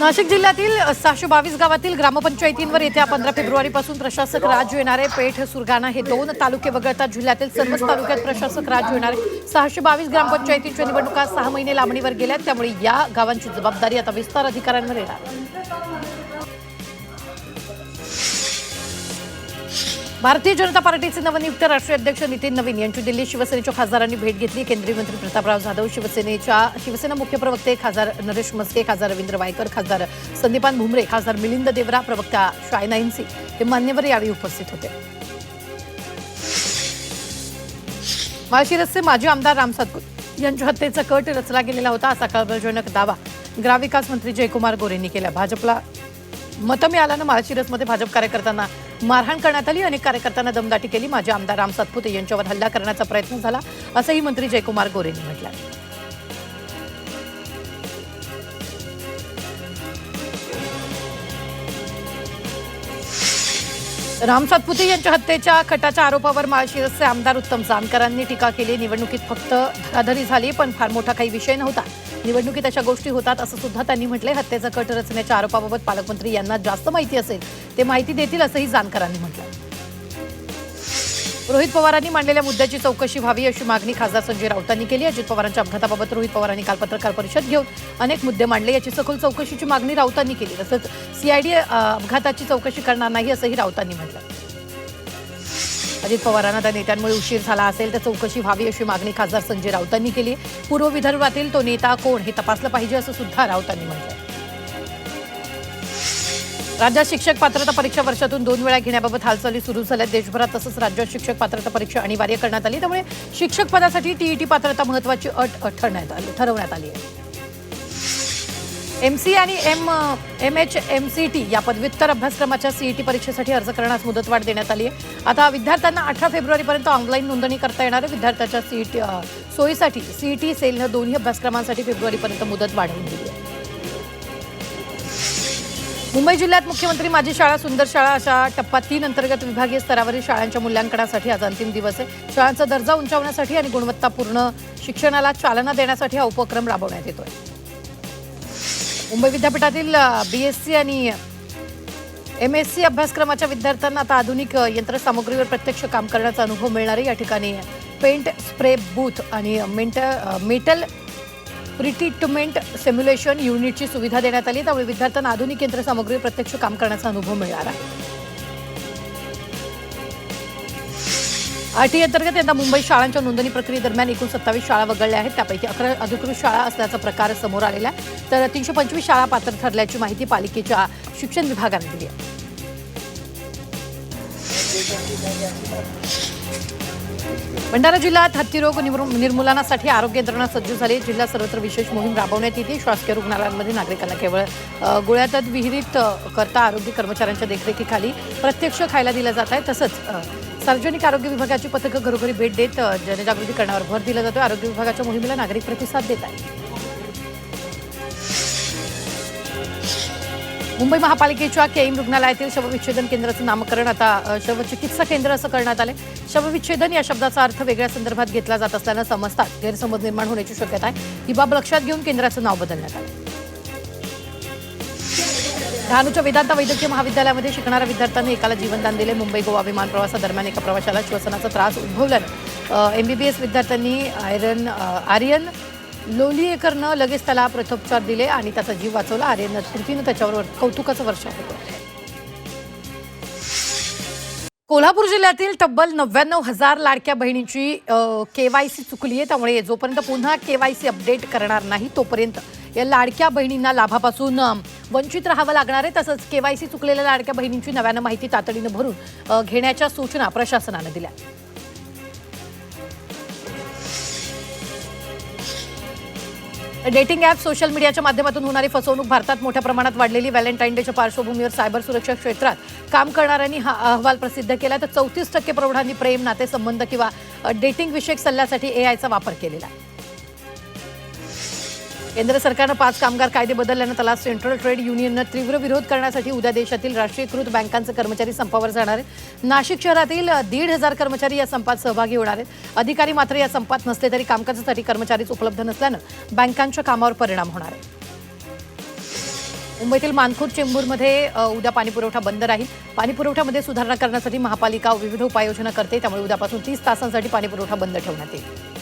नाशिक जिल्ह्यातील 622 गावातील ग्रामपंचायतींवर येत्या 15 फेब्रुवारीपासून प्रशासक राज येणार आहे. पेठ, सुरगाणा हे 2 तालुके वगळता जिल्ह्यातील सर्वच तालुक्यात प्रशासक राज येणार आहे. 622 ग्रामपंचायतींच्या निवडणुका 6 महिने लांबणीवर गेल्यात, त्यामुळे या गावांची जबाबदारी आता विस्तार अधिकाऱ्यांवर येणार. भारतीय जनता पार्टीचे नवनियुक्त राष्ट्रीय अध्यक्ष नितीन नवीन यांची दिल्ली शिवसेनेच्या खासदारांनी भेट घेतली. केंद्रीय मंत्री प्रतापराव जाधव, शिवसेना मुख्य प्रवक्ते खासदार नरेश मस्के, खासदार रवींद्र वायकर, खासदार संदीपान भुमरे, खासदार मिलिंद देवरा, प्रवक्ता शायना इन्सी हे मान्यवर यावेळी उपस्थित होते. माळशिरसचे माजी आमदार राम सातपुते यांच्या हत्येचा कट रचला गेलेला होता, असा खळबळजनक दावा ग्रामविकास मंत्री जयकुमार गोरेंनी केला. भाजपला मतं मिळाल्यानं माळशिरसमध्ये भाजप कार्यकर्त्यांना मारहाण करण्यात आली. अनेक कार्यकर्त्यांना दमदाटी केली. माजी आमदार राम सातपुते यांच्यावर हल्ला करण्याचा प्रयत्न झाला, असंही मंत्री जयकुमार गोरेंनी म्हटलं. राम सातपुते यांच्या हत्येच्या खटाच्या आरोपावर माळशिरसचे आमदार उत्तम जानकरांनी टीका केली. निवडणुकीत फक्त धराधरी झाली, पण फार मोठा काही विषय नव्हता. निवडणुकीत अशा गोष्टी होतात असं सुद्धा त्यांनी म्हटलंय. हत्येचा कट रचण्याच्या आरोपाबाबत पालकमंत्री यांना जास्त माहिती असेल ते माहिती देतील, असंही जानकरांनी म्हटलं. रोहित पवारांनी मांडलेल्या मुद्द्याची चौकशी व्हावी अशी मागणी खासदार संजय राऊतांनी केली. अजित पवारांच्या अपघाताबाबत रोहित पवारांनी काल पत्रकार परिषद घेऊन अनेक मुद्दे मांडले. याची सखोल चौकशीची मागणी राऊतांनी केली. तसंच सीआयडी अपघाताची चौकशी करणार नाही असंही राऊतांनी म्हटलं. अजित पवारांना त्या नेत्यांमुळे उशीर झाला असेल तर चौकशी व्हावी अशी मागणी खासदार संजय राऊतांनी केली. पूर्व विदर्भातील तो नेता कोण हे तपासलं पाहिजे असं सुद्धा राऊतांनी म्हटलं. राज्यात शिक्षक पात्रता परीक्षा वर्षातून 2 वेळा घेण्याबाबत हालचाली सुरू झाल्यात देशभरात. तसंच राज्यात शिक्षक पात्रता परीक्षा अनिवार्य करण्यात आली. त्यामुळे शिक्षक पदासाठी टीईटी पात्रता महत्त्वाची अट ठरवण्यात आली आहे. एमसी आणि MHMCT या पदव्युत्तर अभ्यासक्रमाच्या सीईटी परीक्षेसाठी अर्ज करण्यास मुदतवाढ देण्यात आली आहे. आता विद्यार्थ्यांना 18 फेब्रुवारीपर्यंत ऑनलाईन नोंदणी करता येणार आहे. विद्यार्थ्याच्या सोयीसाठी सीईटी सेलनं दोन्ही अभ्यासक्रमांसाठी फेब्रुवारीपर्यंत मुदत वाढवून दिली आहे. मुंबई जिल्ह्यात मुख्यमंत्री माझी शाळा सुंदर शाळा अशा टप्पा 3 अंतर्गत विभागीय स्तरावरील शाळांच्या मूल्यांकनासाठी आज अंतिम दिवस आहे. शाळांचा दर्जा उंचावण्यासाठी आणि गुणवत्तापूर्ण शिक्षणाला चालना देण्यासाठी हा उपक्रम राबवण्यात येतोय. मुंबई विद्यापीठातील BSc आणि MSc अभ्यासक्रमाच्या विद्यार्थ्यांना आता आधुनिक यंत्रसामुग्रीवर प्रत्यक्ष काम करण्याचा अनुभव मिळणार आहे. या ठिकाणी पेंट स्प्रे बूथ आणि मेटल प्रिट्रीटमेंट सिम्युलेशन युनिटची सुविधा देण्यात आली. त्यामुळे विद्यार्थ्यांना आधुनिक यंत्रसामुग्रीवर प्रत्यक्ष काम करण्याचा अनुभव मिळणार आहे. RTE अंतर्गत यंदा मुंबई शाळांच्या नोंदणी प्रक्रियेदरम्यान एकूण 27 शाळा वगळल्या आहेत. त्यापैकी 11 अधिकृत शाळा असल्याचा प्रकार समोर आलेला आहे. तर 325 शाळा पात्र ठरल्याची माहिती पालिकेच्या शिक्षण विभागाने दिली आहे. भंडारा जिल्ह्यात हत्तीरोग निर्मूलनासाठी आरोग्य यंत्रणा सज्ज झाली. जिल्ह्यात सर्वत्र विशेष मोहीम राबवण्यात येते. शासकीय रुग्णालयांमध्ये नागरिकांना केवळ गोळ्यात विहिरीत करता आरोग्य कर्मचाऱ्यांच्या देखरेखीखाली प्रत्यक्ष खायला दिलं जात आहे. तसंच सार्वजनिक आरोग्य विभागाची पथकं घरोघरी भेट देत जनजागृती करण्यावर भर दिला जातो. आरोग्य विभागाच्या मोहिमेला नागरिक प्रतिसाद देत आहेत. मुंबई महापालिकेच्या केईम रुग्णालयातील शवविच्छेदन केंद्राचं नामकरण आता शवचिकित्सा केंद्र असं करण्यात आले. शवविच्छेदन या शब्दाचा अर्थ वेगळ्या संदर्भात घेतला जात असल्यानं समजतात गैरसमज निर्माण होण्याची शक्यता आहे. ही बाब लक्षात घेऊन केंद्राचं नाव बदलण्यात आलं. डहाणूच्या वेदांता वैद्यकीय महाविद्यालयामध्ये शिकणाऱ्या विद्यार्थ्यांनी एकाला जीवनदान दिले. मुंबई गोवा विमान प्रवासादरम्यान एका प्रवाशाला श्वसनाचा त्रास उद्भवल्यानं MBBS विद्यार्थ्यांनी आर्यन लोलियेकरनं लगेच त्याला प्रथमोपचार दिले आणि त्याचा जीव वाचवला. आर्यन कृतीनं त्याच्यावर कौतुकाचं वर्षाव होतं. कोल्हापूर जिल्ह्यातील तब्बल 99,000 लाडक्या बहिणींची KYC चुकली आहे. त्यामुळे जोपर्यंत पुन्हा KYC अपडेट करणार नाही तोपर्यंत या लाडक्या बहिणींना लाभापासून वंचित राहावं लागणार आहे. तसंच KYC चुकलेल्या लाडक्या बहिणींची नव्यानं माहिती तातडीनं भरून घेण्याच्या सूचना प्रशासनानं दिल्या. डेटिंग ॲप सोशल मीडियाच्या माध्यमातून होणारी फसवणूक भारतात मोठ्या प्रमाणात वाढलेली. व्हॅलेंटाईन डेच्या पार्श्वभूमीवर सायबर सुरक्षा क्षेत्रात काम करणाऱ्यांनी हा अहवाल प्रसिद्ध केला. तर 34% प्रौढांनी प्रेम, नातेसंबंध किंवा डेटिंग विषयक सल्ल्यासाठी AIचा वापर केलेला आहे. केंद्र सरकारनं 5 कामगार कायदे बदलल्यानं त्याला सेंट्रल ट्रेड युनियननं तीव्र विरोध करण्यासाठी उद्या देशातील राष्ट्रीयकृत बँकांचे कर्मचारी संपावर जाणार आहेत. नाशिक शहरातील 1,500 कर्मचारी या संपात सहभागी होणार आहेत. अधिकारी मात्र या संपात नसले तरी कामकाजासाठी कर्मचारीच उपलब्ध नसल्यानं बँकांच्या कामावर परिणाम होणार आहे. मुंबईतील मानखुर्द चेंबूरमध्ये उद्या पाणीपुरवठा बंद राहील. पाणीपुरवठ्यामध्ये सुधारणा करण्यासाठी महापालिका विविध उपाययोजना करते, त्यामुळे उद्यापासून 30 तासांसाठी पाणीपुरवठा बंद ठेवण्यात येईल.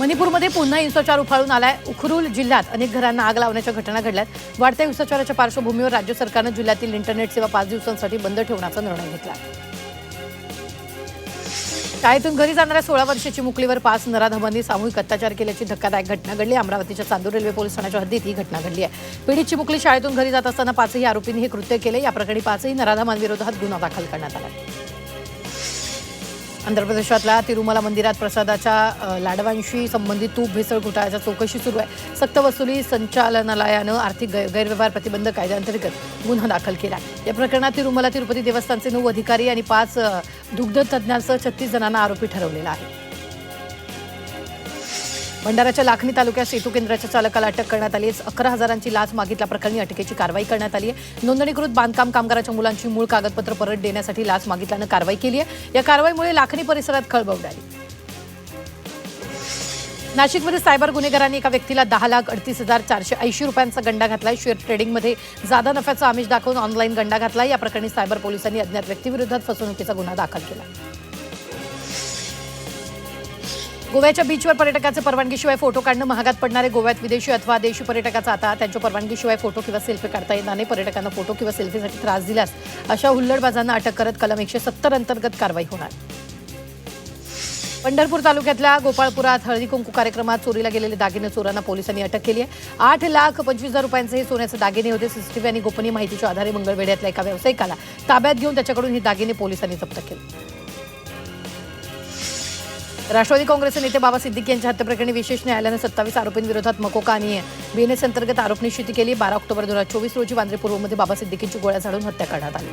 मणिपूरमध्ये पुन्हा हिंसाचार उफाळून आलाय. उखरुल जिल्ह्यात अनेक घरांना आग लावण्याच्या घटना घडल्यात. वाढत्या हिंसाचाराच्या पार्श्वभूमीवर राज्य सरकारनं जिल्ह्यातील इंटरनेट सेवा 5 दिवसांसाठी बंद ठेवण्याचा निर्णय घेतला. शाळेतून घरी जाणाऱ्या 16 वर्षाची मुकलीवर 5 नराधमांनी सामूहिक अत्याचार केल्याची धक्कादायक घटना घडली. अमरावतीच्या चांदूर रेल्वे पोलीस ठाण्याच्या हद्दीत ही घटना घडली आहे. पीडित चिमुकली शाळेतून घरी जात असताना 5ही आरोपींनी हे कृत्य केले. या प्रकरणी 5ही नराधमांविरोधात गुन्हा दाखल करण्यात आला. आंध्र प्रदेशातल्या तिरुमला मंदिरात प्रसादाच्या लाडवांशी संबंधित तूप भेसळ घोटाळ्याच्या चौकशी सुरू आहे. सक्तवसुली संचालनालयानं आर्थिक गैरव्यवहार प्रतिबंध कायद्याअंतर्गत गुन्हा दाखल केला. या प्रकरणात तिरुमला तिरुपती देवस्थानचे 9 अधिकारी आणि 5 दुग्ध तज्ज्ञांसह 36 जणांना आरोपी ठरवलेला आहे. भंडाराच्या लाखनी तालुक्यात सेतू केंद्राच्या चालकाला अटक करण्यात आली आहे. 11,000ची लाच मागितल्याप्रकरणी अटकेची कारवाई करण्यात आली आहे. नोंदणीकृत बांधकाम कामगाराच्या मुलांची मूळ कागदपत्र परत देण्यासाठी लाच मागितल्यानं कारवाई केली आहे. या कारवाईमुळे लाखनी परिसरात खळबळ उडाली. नाशिकमध्ये सायबर गुन्हेगारांनी एका व्यक्तीला 10,38,480 रुपयांचा गंडा घातलाय. शेअर ट्रेडिंगमध्ये जादा नफ्याचा आमिष दाखवून ऑनलाईन गंडा घातलाय. या प्रकरणी सायबर पोलिसांनी अज्ञात व्यक्तीविरोधात फसवणुकीचा गुन्हा दाखल केला. गोव्याच्या बीचवर पर्यटकाचे परवानगीशिवाय फोटो काढणं महागात पडणारे. गोव्यात विदेशी अथवा देशी पर्यटकाचा आता त्यांच्या परवानगीशिवाय फोटो किंवा सेल्फी काढता येणार नाही. पर्यटकांना फोटो किंवा सेल्फीसाठी त्रास दिल्यास अशा हुल्लडबाजांना अटक करत कलम 170 अंतर्गत कारवाई होणार. पंढरपूर तालुक्यातल्या गोपाळपुरात हळदी कुंकू कार्यक्रमात चोरीला गेलेले दागिने चोरांना पोलिसांनी अटक केली आहे. 8,25,000 रुपयांचे हे सोन्याचे दागिने होते. सीसीटीव्ही आणि गोपनीय माहितीच्या आधारे मंगळवेढ्यातल्या एका व्यावसायिकाला ताब्यात घेऊन त्याच्याकडून हे दागिने पोलिसांनी जप्त केले. राष्ट्रवादी काँग्रेसचे नेते बाबा सिद्दीकी यांच्या हत्येप्रकरणी विशेष न्यायालयानं 27 आरोपींविरोधात मकोका आणि बीएनएस अंतर्गत आरोप निश्चिती केली. 12 ऑक्टोबर 2024 रोजी वांद्रे पूर्वमध्ये बाबा सिद्दीकींची गोळ्या झाडून हत्या करण्यात आली.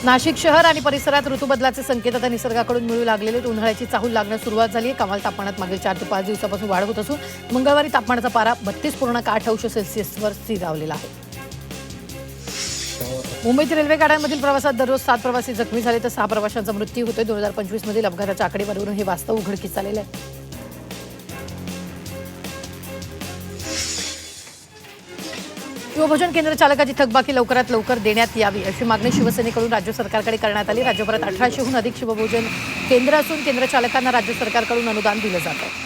नाशिक शहर आणि परिसरात ऋतुबदलाचे संकेत आता निसर्गाकडून मिळू लागलेले. उन्हाळ्याची चाहूल लागण्यास सुरुवात झाली आहे. कमाल तापमानात मागील 4 ते 5 दिवसापासून वाढ होत असून मंगळवारी तापमानाचा पारा 32.8°C स्थिरावलेला आहे. मुंबईत रेल्वे गाड्यांमधील प्रवासात दररोज 7 प्रवासी जखमी झाले तर 6 प्रवाशांचा मृत्यू होतोय. 2025 मधील अपघाताच्या आकडेवारीवरून हे वास्तव उघडकीस आलेलं आहे. शिवभोजन केंद्र चालकाची थकबाकी लवकरात लवकर देण्यात यावी अशी मागणी शिवसेनेकडून राज्य सरकारकडे करण्यात आली. राज्यभरात 1800हून अधिक शिवभोजन केंद्र असून केंद्र चालकांना राज्य सरकारकडून अनुदान दिलं जात आहे.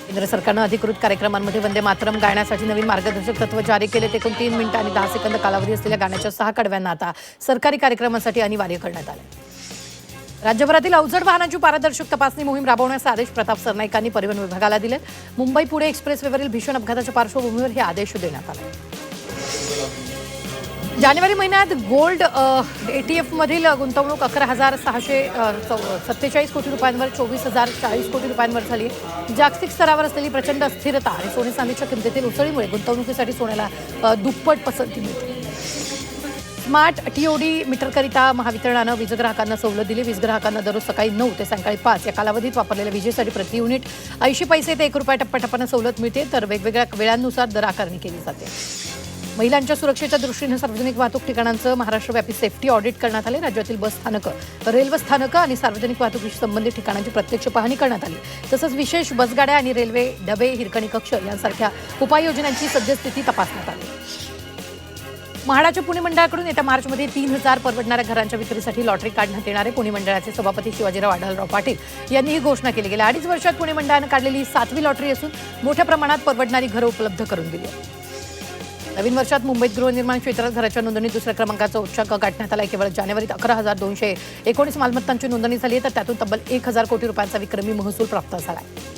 केंद्र सरकारनं अधिकृत कार्यक्रमांमध्ये वंदे मातरम गाण्यासाठी नवीन मार्गदर्शक तत्व जारी केले. ते एकूण 3 मिनिटं आणि 10 सेकंद कालावधी असलेल्या गाण्याच्या 6 कडव्यांना आता सरकारी कार्यक्रमांसाठी अनिवार्य करण्यात आले. राज्यभरातील अवजड वाहनांची पारदर्शक तपासणी मोहीम राबवण्याचे आदेश प्रताप सरनाईकांनी परिवहन विभागाला दिले. मुंबई पुणे एक्सप्रेसवेवरील भीषण अपघाताच्या पार्श्वभूमीवर हे आदेश देण्यात आले. जानेवारी महिन्यात गोल्ड एटीएफमधील गुंतवणूक 11,647 कोटी रुपयांवर 24,040 कोटी रुपयांवर झाली. जागतिक स्तरावर असलेली प्रचंड अस्थिरता आणि सोने चांदीच्या किमतीतील उसळीमुळे गुंतवणुकीसाठी सोन्याला दुप्पट पसंती मिळते. स्मार्ट टीओडी मीटरकरिता महावितरणानं वीज ग्राहकांना सवलत दिली. वीज ग्राहकांना दररोज सकाळी 9 ते सायंकाळी 5 या कालावधीत वापरलेल्या विजेसाठी प्रति युनिट 80 पैसे ते ₹1 टप्प्याटप्प्यानं सवलत मिळते. तर वेगवेगळ्या वेळांनुसार दर आकारणी केली जाते. महिलांच्या सुरक्षेच्या दृष्टीनं सार्वजनिक वाहतूक ठिकाणांचं महाराष्ट्रव्यापी सेफ्टी ऑडिट करण्यात आले. राज्यातील बस स्थानकं, रेल्वे स्थानकं आणि सार्वजनिक वाहतुकीशी संबंधित ठिकाणांची प्रत्यक्ष पाहणी करण्यात आली. तसंच विशेष बसगाड्या आणि रेल्वे डबे, हिरकणी कक्ष यांसारख्या उपाययोजनांची सद्यस्थिती तपासण्यात आली. म्हाडाच्या पुणे मंडळाकडून येत्या मार्चमध्ये 3,000 परवडणाऱ्या घरांच्या विक्रीसाठी लॉटरी काढण्यात येणार आहे. पुणे मंडळाचे सभापती शिवाजीराव आढळराव पाटील यांनी ही घोषणा केली. गेल्या 2.5 वर्षात पुणे मंडळानं काढलेली 7वी लॉटरी असून मोठ्या प्रमाणात परवडणारी घरं उपलब्ध करून दिली आहे. नवीन वर्षात मुंबईत गृहनिर्माण क्षेत्रात घराच्या नोंदणीत 2ऱ्या क्रमांकाचा उच्चांक गाठण्यात आला. केवळ जानेवारीत 11,219 मालमत्तांची नोंदणी झाली आहे. तर त्यातून तब्बल 1,000 कोटी रुपयांचा विक्रमी महसूल प्राप्त झाला आहे.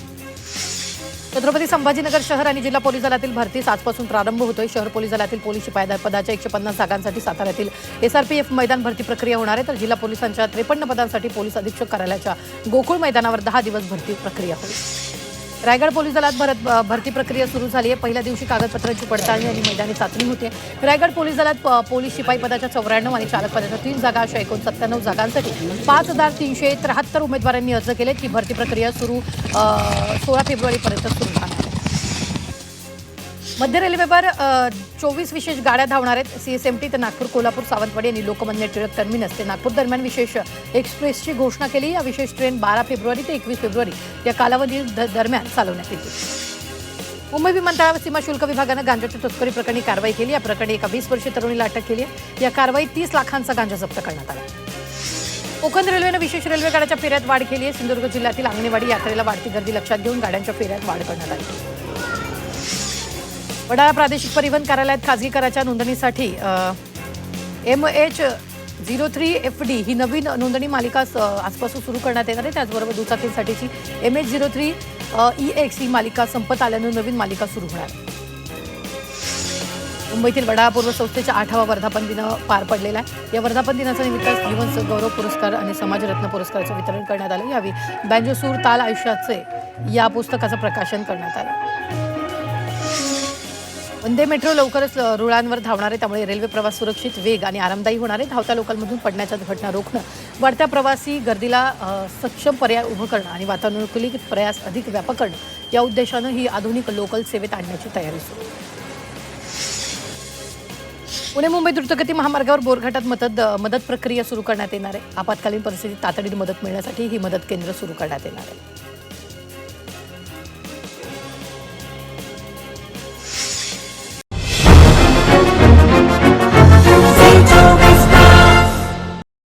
छत्रपती संभाजीनगर शहर आणि जिल्हा पोलीस दलातील भरतीस आजपासून प्रारंभ होतोय. शहर पोलीस दलातील पोलीस शिपाई पदाच्या 150 जागांसाठी साताऱ्यातील SRPF मैदान भरती प्रक्रिया होणार आहे. तर जिल्हा पोलिसांच्या 53 पदांसाठी पोलीस अधीक्षक कार्यालयाच्या गोकुळ मैदानावर 10 दिवस भरती प्रक्रिया होईल. रायगड पोलीस दलात भरती प्रक्रिया सुरू झाली आहे. पहिल्या दिवशी कागदपत्रांची पडताळणी आणि मैदानी चाचणी होते. रायगड पोलीस दलात पोलीस शिपाई पदाच्या 94 आणि चालक पदाच्या 3 जागा अशा एकूण 97 जागांसाठी 5,373 उमेदवारांनी अर्ज केले. ही भरती प्रक्रिया 16 फेब्रुवारीपर्यंत सुरू राहणार आहे. मध्य रेल्वेवर 24 विशेष गाड्या धावणार आहेत. CSMT ते नागपूर, कोल्हापूर, सावंतवाडी आणि लोकमान्य टिळक टर्मिनस ते नागपूर दरम्यान विशेष एक्सप्रेसची घोषणा केली. या विशेष ट्रेन 12 फेब्रुवारी ते 21 फेब्रुवारी या कालावधी दरम्यान चालवण्यात येतील. मुंबई विमानतळावर सीमा शुल्क विभागानं गांजाच्या तस्करी प्रकरणी कारवाई केली. या प्रकरणी एका 20 वर्षीय तरुणीला अटक केली आहे. या कारवाईत 30 लाखांचा गांजा जप्त करण्यात आला. कोकण रेल्वेनं विशेष रेल्वे गाड्याच्या फेऱ्यात वाढ केली आहे. सिंधुदुर्ग जिल्ह्यातील आंगणेवाडी यात्रेला वाढती गर्दी लक्षात घेऊन गाड्यांच्या फेऱ्यात वाढ करण्यात आली. वडाळा प्रादेशिक परिवहन कार्यालयात खासगीकराच्या नोंदणीसाठी MH03FD ही नवीन नोंदणी मालिका आजपासून सुरू करण्यात येणार आहे. त्याचबरोबर दुचाकींसाठीची MH03EX ही मालिका संपत आल्यानं नवीन मालिका सुरू होणार आहे. मुंबईतील वडाळा पूर्व संस्थेच्या 8वा वर्धापन दिन पार पडलेला आहे. या वर्धापन दिनाच्या निमित्त जीवन गौरव पुरस्कार आणि समाजरत्न पुरस्काराचं वितरण करण्यात आलं. यावेळी बँजो सूर ताल आयुष्याचे या पुस्तकाचं प्रकाशन करण्यात आलं. वंदे मेट्रो लवकरच रुळांवर धावणार आहे. त्यामुळे रेल्वे प्रवास सुरक्षित, वेग आणि आरामदायी होणार आहे. धावत्या लोकलमधून पडण्याच्या घटना रोखणं, वाढत्या प्रवासी गर्दीला सक्षम पर्याय उभं करणं आणि वातानुकूलित प्रयास अधिक व्यापक करणं या उद्देशानं ही आधुनिक लोकल सेवेत आणण्याची तयारी सुरू. पुणे मुंबई द्रुतगती महामार्गावर बोरघाटात मदत प्रक्रिया सुरू करण्यात येणार आहे. आपत्कालीन परिस्थितीत तातडीने मदत मिळण्यासाठी ही मदत केंद्र सुरू करण्यात येणार आहे.